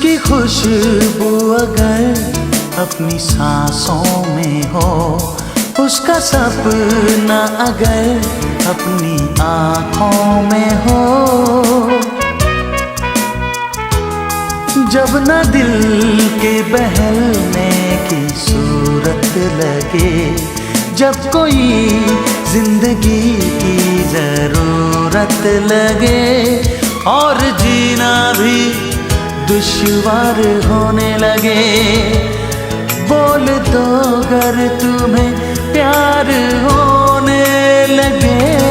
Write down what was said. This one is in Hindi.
उसकी खुशबू अगर अपनी सांसों में हो, उसका सपना अगर अपनी आँखों में हो, जब न दिल के बहलने की सूरत लगे, जब कोई जिंदगी की जरूरत लगे और जीना भी दुश्वार होने लगे, बोल दो अगर तुम्हें प्यार होने लगे।